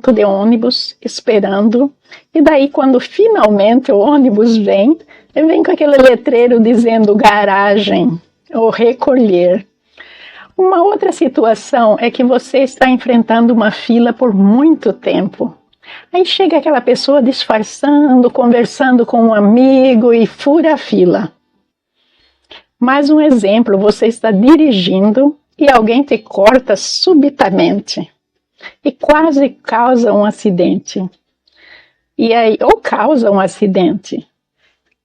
ponto de ônibus esperando, e daí quando finalmente o ônibus vem com aquele letreiro dizendo garagem ou recolher. Uma outra situação é que você está enfrentando uma fila por muito tempo. Aí chega aquela pessoa disfarçando, conversando com um amigo e fura a fila. Mais um exemplo, você está dirigindo e alguém te corta subitamente e quase causa um acidente. Ou causa um acidente.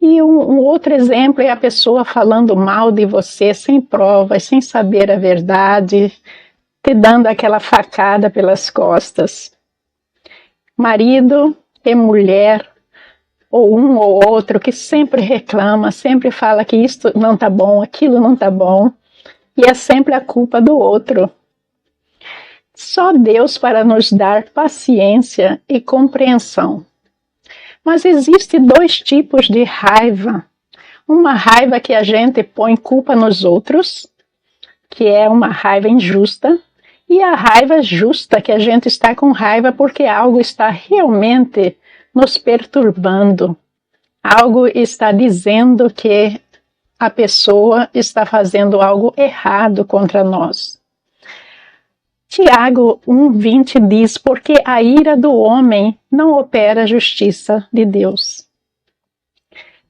E um outro exemplo é a pessoa falando mal de você sem provas, sem saber a verdade, te dando aquela facada pelas costas. Marido e mulher, ou um ou outro, que sempre reclama, sempre fala que isto não está bom, aquilo não está bom, e é sempre a culpa do outro. Só Deus para nos dar paciência e compreensão. Mas existem dois tipos de raiva. Uma raiva que a gente põe culpa nos outros, que é uma raiva injusta, e a raiva justa, que a gente está com raiva porque algo está realmente nos perturbando. Algo está dizendo que a pessoa está fazendo algo errado contra nós. Tiago 1,20 diz, porque a ira do homem não opera a justiça de Deus.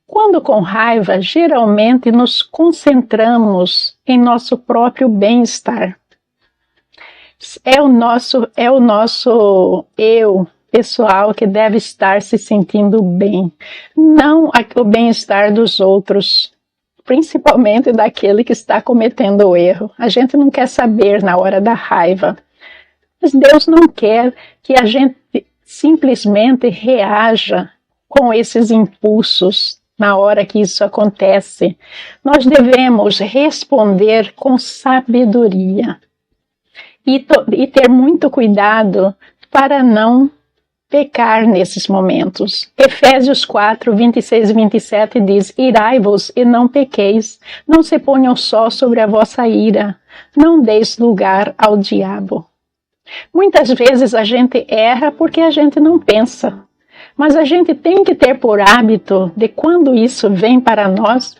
Quando com raiva, geralmente nos concentramos em nosso próprio bem-estar. É o nosso eu pessoal que deve estar se sentindo bem, não o bem-estar dos outros, principalmente daquele que está cometendo o erro. A gente não quer saber na hora da raiva. Mas Deus não quer que a gente simplesmente reaja com esses impulsos na hora que isso acontece. Nós devemos responder com sabedoria e ter muito cuidado para não pecar nesses momentos. Efésios 4, 26 e 27 diz, irai-vos e não pequeis, não se ponham só sobre a vossa ira, não deis lugar ao diabo. Muitas vezes a gente erra porque a gente não pensa, mas a gente tem que ter por hábito de quando isso vem para nós,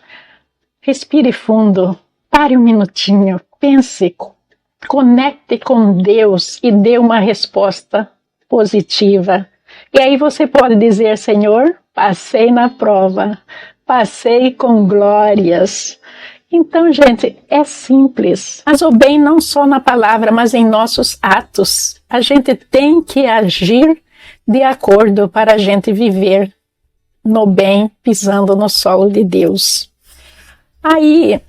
respire fundo, pare um minutinho, pense, conecte com Deus e dê uma resposta positiva. E aí você pode dizer, Senhor, passei na prova, passei com glórias. Então, gente, é simples. Mas o bem não só na palavra, mas em nossos atos. A gente tem que agir de acordo para a gente viver no bem, pisando no solo de Deus. Aí,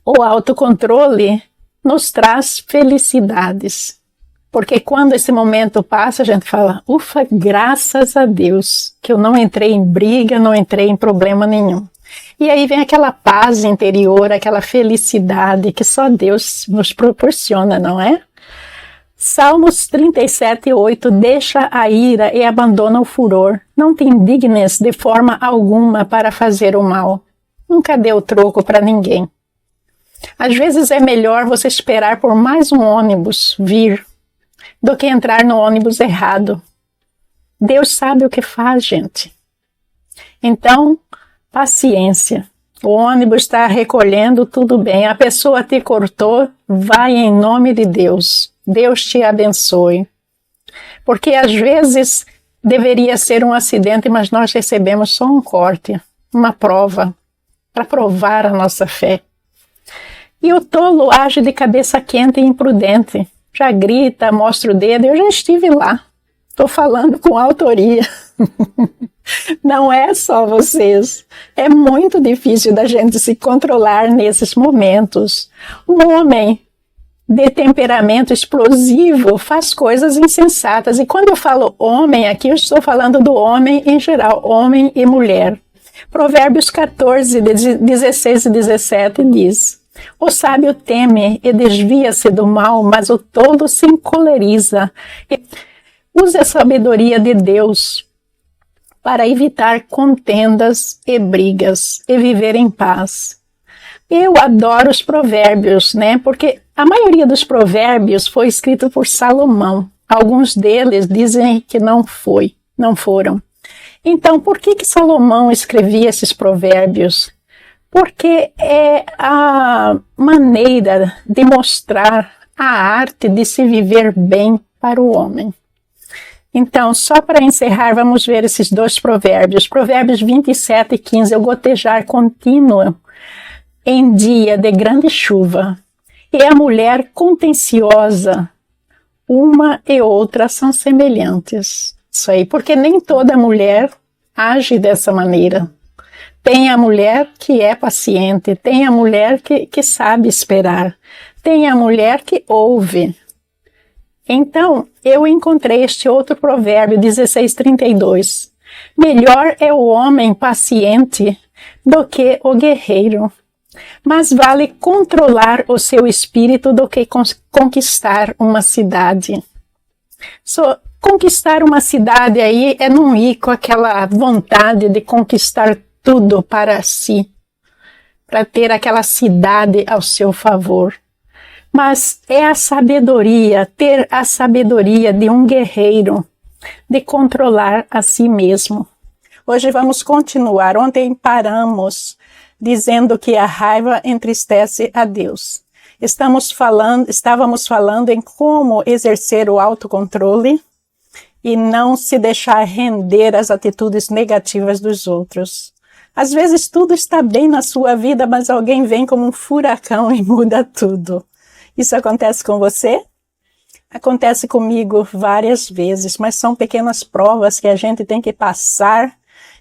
o autocontrole nos traz felicidades. Porque quando esse momento passa, a gente fala, ufa, graças a Deus, que eu não entrei em briga, não entrei em problema nenhum. E aí vem aquela paz interior, aquela felicidade que só Deus nos proporciona, não é? Salmos 37:8, deixa a ira e abandona o furor. Não te indignes de forma alguma para fazer o mal. Nunca dê o troco para ninguém. Às vezes é melhor você esperar por mais um ônibus vir do que entrar no ônibus errado. Deus sabe o que faz, gente. Então, paciência. O ônibus está recolhendo, tudo bem. A pessoa te cortou, vai em nome de Deus. Deus te abençoe. Porque às vezes deveria ser um acidente, mas nós recebemos só um corte, uma prova, para provar a nossa fé. E o tolo age de cabeça quente e imprudente. Já grita, mostra o dedo, eu já estive lá. Estou falando com autoria. Não é só vocês. É muito difícil da gente se controlar nesses momentos. Um homem de temperamento explosivo faz coisas insensatas. E quando eu falo homem, aqui eu estou falando do homem em geral, homem e mulher. Provérbios 14, 16 e 17 diz: o sábio teme e desvia-se do mal, mas o tolo se encoleriza. Use a sabedoria de Deus para evitar contendas e brigas e viver em paz. Eu adoro os provérbios, né? Porque a maioria dos provérbios foi escrito por Salomão. Alguns deles dizem que não foram. Então, por que Salomão escrevia esses provérbios? Porque é a maneira de mostrar a arte de se viver bem para o homem. Então, só para encerrar, vamos ver esses dois provérbios. Provérbios 27 e 15. O gotejar contínuo em dia de grande chuva. E a mulher contenciosa, uma e outra são semelhantes. Isso aí, porque nem toda mulher age dessa maneira. Tem a mulher que é paciente, tem a mulher que sabe esperar, tem a mulher que ouve. Então, eu encontrei este outro provérbio, 16:32. Melhor é o homem paciente do que o guerreiro, mas vale controlar o seu espírito do que conquistar uma cidade. Conquistar uma cidade aí é não ir com aquela vontade de conquistar tudo para si, para ter aquela cidade ao seu favor. Mas é a sabedoria, ter a sabedoria de um guerreiro, de controlar a si mesmo. Hoje vamos continuar. Ontem paramos dizendo que a raiva entristece a Deus. Estávamos falando em como exercer o autocontrole e não se deixar render às atitudes negativas dos outros. Às vezes tudo está bem na sua vida, mas alguém vem como um furacão e muda tudo. Isso acontece com você? Acontece comigo várias vezes, mas são pequenas provas que a gente tem que passar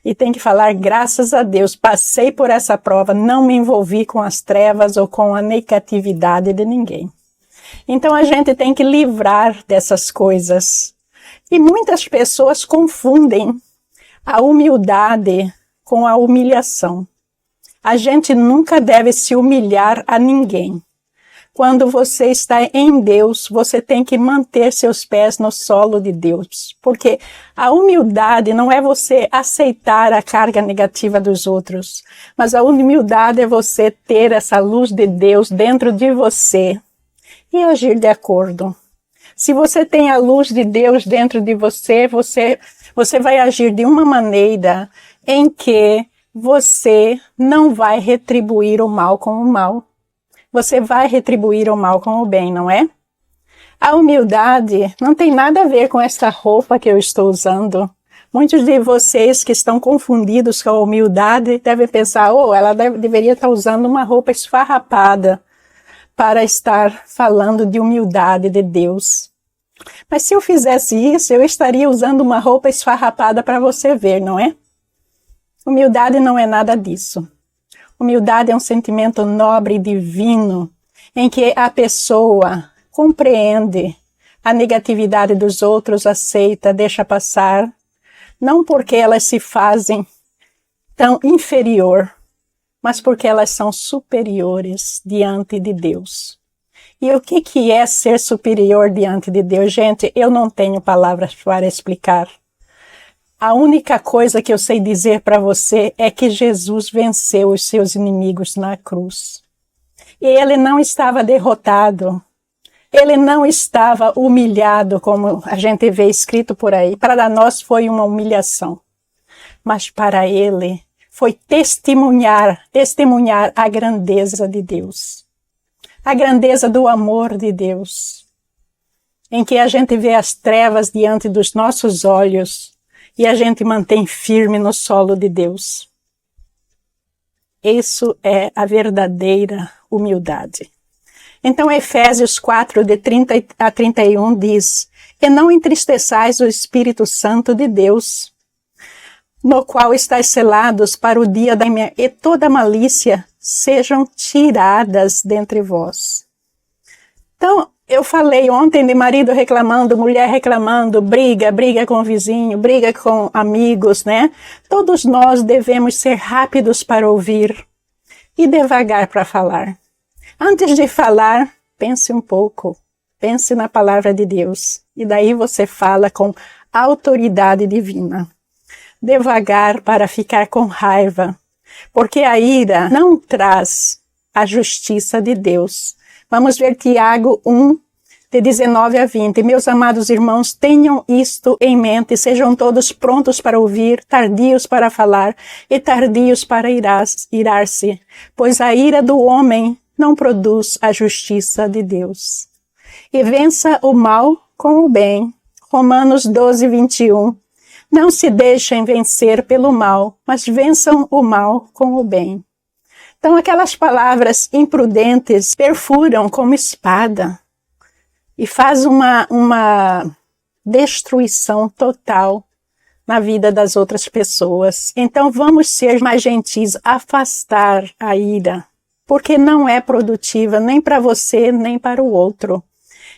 e tem que falar, graças a Deus, passei por essa prova, não me envolvi com as trevas ou com a negatividade de ninguém. Então a gente tem que livrar dessas coisas. E muitas pessoas confundem a humildade com a humilhação. A gente nunca deve se humilhar a ninguém. Quando você está em Deus, você tem que manter seus pés no solo de Deus. Porque a humildade não é você aceitar a carga negativa dos outros, mas a humildade é você ter essa luz de Deus dentro de você e agir de acordo. Se você tem a luz de Deus dentro de você, você vai agir de uma maneira em que você não vai retribuir o mal com o mal. Você vai retribuir o mal com o bem, não é? A humildade não tem nada a ver com essa roupa que eu estou usando. Muitos de vocês que estão confundidos com a humildade devem pensar, ela deveria estar usando uma roupa esfarrapada para estar falando de humildade de Deus. Mas se eu fizesse isso, eu estaria usando uma roupa esfarrapada para você ver, não é? Humildade não é nada disso. Humildade é um sentimento nobre e divino, em que a pessoa compreende a negatividade dos outros, aceita, deixa passar, não porque elas se fazem tão inferior, mas porque elas são superiores diante de Deus. E o que é ser superior diante de Deus? Gente, eu não tenho palavras para explicar. A única coisa que eu sei dizer para você é que Jesus venceu os seus inimigos na cruz. E ele não estava derrotado. Ele não estava humilhado, como a gente vê escrito por aí. Para nós foi uma humilhação. Mas para ele foi testemunhar a grandeza de Deus. A grandeza do amor de Deus. Em que a gente vê as trevas diante dos nossos olhos e a gente mantém firme no solo de Deus. Isso é a verdadeira humildade. Então, Efésios 4, de 30 a 31 diz, e não entristeçais o Espírito Santo de Deus, no qual estáis selados para o dia da minha, e toda malícia sejam tiradas dentre vós. Então, eu falei ontem de marido reclamando, mulher reclamando, briga com o vizinho, briga com amigos, né? Todos nós devemos ser rápidos para ouvir e devagar para falar. Antes de falar, pense um pouco, pense na palavra de Deus e daí você fala com autoridade divina. Devagar para ficar com raiva, porque a ira não traz a justiça de Deus. Vamos ver Tiago 1, de 19 a 20. Meus amados irmãos, tenham isto em mente, sejam todos prontos para ouvir, tardios para falar e tardios para irar-se, pois a ira do homem não produz a justiça de Deus. E vença o mal com o bem. Romanos 12, 21. Não se deixem vencer pelo mal, mas vençam o mal com o bem. Então aquelas palavras imprudentes perfuram como espada e faz uma destruição total na vida das outras pessoas. Então vamos ser mais gentis, afastar a ira, porque não é produtiva nem para você, nem para o outro.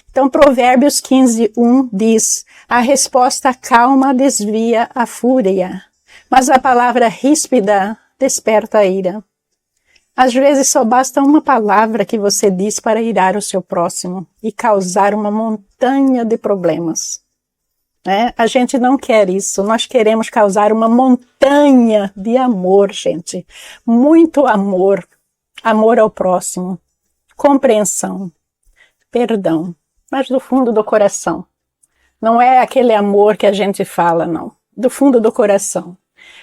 Então Provérbios 15, 1 diz, a resposta calma desvia a fúria, mas a palavra ríspida desperta a ira. Às vezes só basta uma palavra que você diz para irar o seu próximo e causar uma montanha de problemas. Né? A gente não quer isso, nós queremos causar uma montanha de amor, gente. Muito amor, amor ao próximo, compreensão, perdão, mas do fundo do coração. Não é aquele amor que a gente fala, não. Do fundo do coração.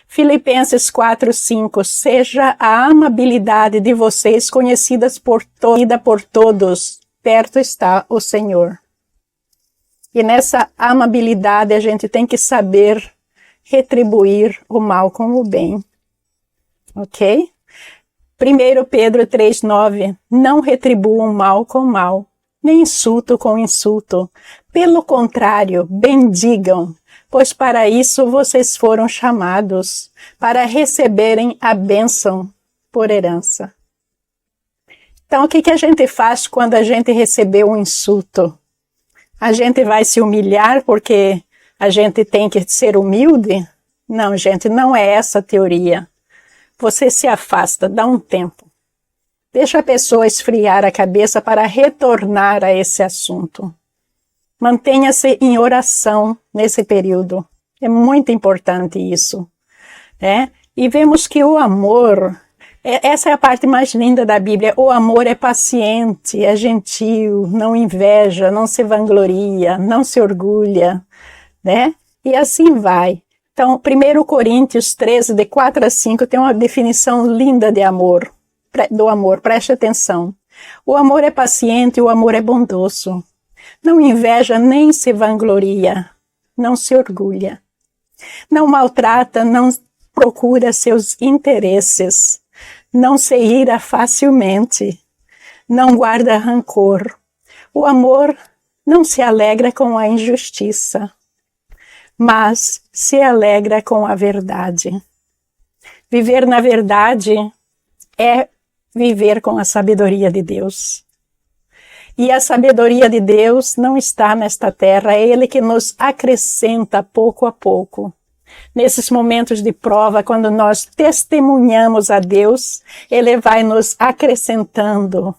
Filipenses 4, 5. Seja a amabilidade de vocês conhecidas por todos. Perto está o Senhor. E nessa amabilidade a gente tem que saber retribuir o mal com o bem. Ok? 1 Pedro 3, 9. Não retribuam mal com mal, nem insulto com insulto. Pelo contrário, bendigam, pois para isso vocês foram chamados, para receberem a bênção por herança. Então, o que a gente faz quando a gente recebeu um insulto? A gente vai se humilhar porque a gente tem que ser humilde? Não, gente, não é essa a teoria. Você se afasta, dá um tempo. Deixa a pessoa esfriar a cabeça para retornar a esse assunto. Mantenha-se em oração nesse período. É muito importante isso. Né? E vemos que o amor, essa é a parte mais linda da Bíblia, o amor é paciente, é gentil, não inveja, não se vangloria, não se orgulha. Né? E assim vai. Então, 1 Coríntios 13, de 4 a 5, tem uma definição linda de amor. Do amor, preste atenção. O amor é paciente, o amor é bondoso. Não inveja nem se vangloria, não se orgulha. Não maltrata, não procura seus interesses. Não se ira facilmente. Não guarda rancor. O amor não se alegra com a injustiça, mas se alegra com a verdade. Viver na verdade é viver com a sabedoria de Deus. E a sabedoria de Deus não está nesta terra, é Ele que nos acrescenta pouco a pouco. Nesses momentos de prova, quando nós testemunhamos a Deus, Ele vai nos acrescentando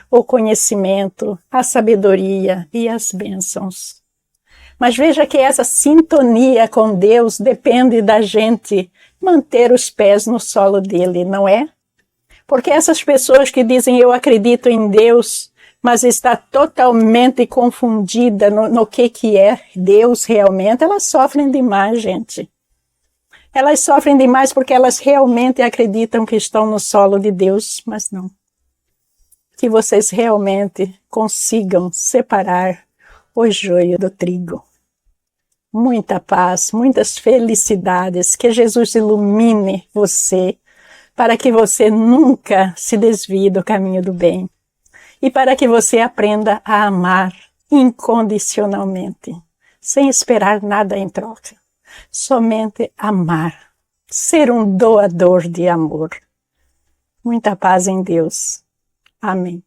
o conhecimento, a sabedoria e as bênçãos. Mas veja que essa sintonia com Deus depende da gente manter os pés no solo dele, não é? Porque essas pessoas que dizem eu acredito em Deus, mas está totalmente confundida no que é Deus realmente, elas sofrem demais, gente. Elas sofrem demais porque elas realmente acreditam que estão no solo de Deus, mas não. Que vocês realmente consigam separar o joio do trigo. Muita paz, muitas felicidades, que Jesus ilumine você, para que você nunca se desvie do caminho do bem. E para que você aprenda a amar incondicionalmente, sem esperar nada em troca. Somente amar, ser um doador de amor. Muita paz em Deus. Amém.